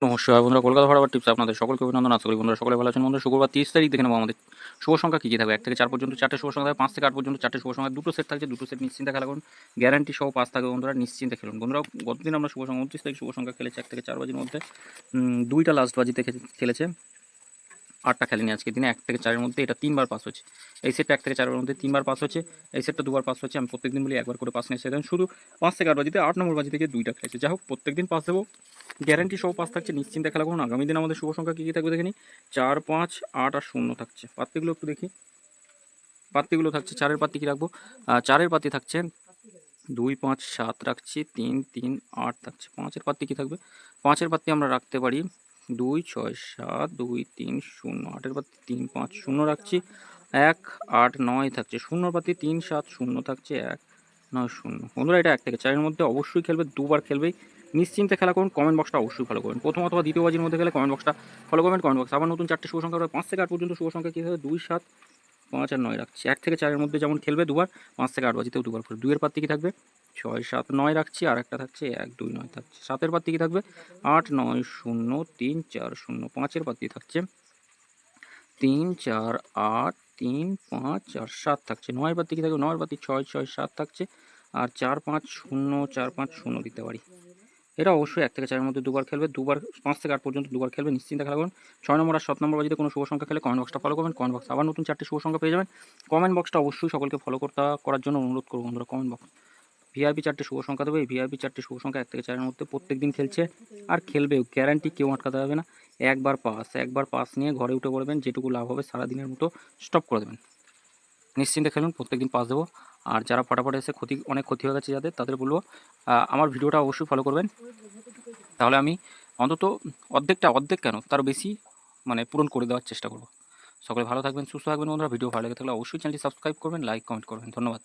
নমস্কার বন্ধুরা, কলকাতা ভাড়াবার টিপস আপনাদের সকলকে অভিনন্দন। আশা করি বন্ধুরা সকলে ভালো আছেন। বন্ধুরা, শুক্রবার 30 তারিখ দেখে নেবো আমাদের শুভ সংখ্যা কী কী থাকবে। 1 থেকে 4 পর্যন্ত 4টে শুভ সংখ্যা থাকবে, 5 থেকে 8 পর্যন্ত 4টে শুভ সংখ্যা, দুটো সেট থাকছে, দুটো সেট নিশ্চিন্তে খেলা করুন, গ্যারান্টি সহ পাস থাকবে। বন্ধুরা নিশ্চিন্তে খেলুন। বন্ধুরা, গতদিন আমরা শুভ সংখ্যা 29 তারিখ শুভ সংখ্যা খেলেছি 1 থেকে 4 বাজির মধ্যে, 2টা লাস্ট বাজিতে খেলেছে, 8টা খেলেনি আজকের দিনে। 1 থেকে 4-এর মধ্যে এটা 3বার পাস হচ্ছে। এই সেটটা 1 থেকে 4-এর মধ্যে 3বার পাস হচ্ছে, এই সেটটা 2বার পাস হচ্ছে। আমি প্রত্যেকদিন বলি একবার করে পাস নিয়ে এসে শুধু 5 থেকে 8 বাজিতে 8 নম্বর বাজি থেকে 2টা খেলেছে। যাই হোক, প্রত্যেকদিন পাস দেবো, গ্যারান্টি সহ পাস থাকছে, নিশ্চিন্তে খেলা করুন। আগামী দিন আমাদের শুভ সংখ্যা কী কী থাকবে দেখে নিই। 4, 5, 8 আর 0 থাকছে। পাত্তিগুলো একটু দেখি। পাত্তিগুলো থাকছে, 4-এর পাত্তি কী রাখবো, 4-এর পাত্তি থাকছে 2, 5, 7 রাখছি, 3, 3, 8 থাকছে। 5-এর পাত্তি কী থাকবে, 5-এর পাত্তি আমরা রাখতে পারি 2, 6, 7, 2, 3, 0। 8-এর পাত্তি 3, 5, 0 রাখছি, 1, 8, 9 থাকছে। 0-এর পাত্তি 3, 7, 0 থাকছে, 1, 9, 0। বন্ধুরা, এটা 1 থেকে 4-এর মধ্যে অবশ্যই খেলবে, 2বার খেলবেই। নিশ্চিন্তে খেলা করুন। কমেন্ট বক্সটা অবশ্যই ফলো করুন। প্রথম অথবা দ্বিতীয় বাজির মধ্যে গেলে কমেন্ট বক্সটা ফলো করবেন। কমেন্ট বক্স আবার নতুন 4টে শুভ সংখ্যা হবে। 5 থেকে 8 পর্যন্ত শুভ সংখ্যা কী হবে, 2, 7, 5 আর 9 রাখছি। 1 থেকে 4-এর মধ্যে যেমন খেলবে 2বার, 5 থেকে 8 বাজিতেও 2বার করে। 2-এর পাত্তি কী থাকবে, 6, 7, 9 রাখছি, আর একটা থাকছে 1, 2, 9 থাকছে। 7-এর পাত্তি কী থাকবে, 8, 9, 0, 3, 4, 0। 5-এর পাত্তি থাকছে 3, 4, 8, 3, 5 আর 7 থাকছে। 9-এর পাত্তি কী থাকবে, 9-এর পাত্তি 6, 6, 7 থাকছে, আর 4, 5, 0, 4, 5, 0 দিতে পারি। এটা অবশ্যই 1 থেকে 4-এর মধ্যে 2বার খেলবে, 2বার 5 থেকে 8 পর্যন্ত 2বার খেলবে, নিশ্চিন্তে খেলা করুন। 6 নম্বর আর 7 নম্বর বাজিতে কোনো শুভ সংখ্যা খেলে কমেন্ট বক্সটা ফলো করবেন। কমেন্ট বক্স আবার নতুন 4টে শুভ সংখ্যা পেয়ে যাবেন। কমেন্ট বক্সটা অবশ্যই সকলকে ফলো করার জন্য অনুরোধ করব বন্ধুরা। কমেন্ট বক্স ভিআইপি 4টে শুভ সংখ্যা দেবে। এই ভিআইপি 4টে শুভ সংখ্যা 1 থেকে 4-এর মধ্যে প্রত্যেক দিন খেলছে আর খেলবেও, গ্যারান্টি কেউ আটকাতে পারবে না। একবার পাস নিয়ে ঘরে উঠে পড়বেন, যেটুকু লাভ হবে সারাদিনের মতো স্টপ করে দেবেন। নিশ্চিন্তে খেলুন, প্রত্যেকদিন পাস দেবো। আর যারা ফটাফট এসে অনেক ক্ষতি হয়ে গেছে যাদের, তাদের বলবো আমার ভিডিওটা অবশ্যই ফলো করবেন। তাহলে আমি অন্তত অর্ধেক কেন, তারও বেশি মানে পূরণ করে দেওয়ার চেষ্টা করব। সকলে ভালো থাকবেন, সুস্থ থাকবেন বন্ধুরা। ভিডিও ভালো লেগে থাকলে অবশ্যই চ্যানেলটি সাবস্ক্রাইব করবেন, লাইক কমেন্ট করবেন। ধন্যবাদ।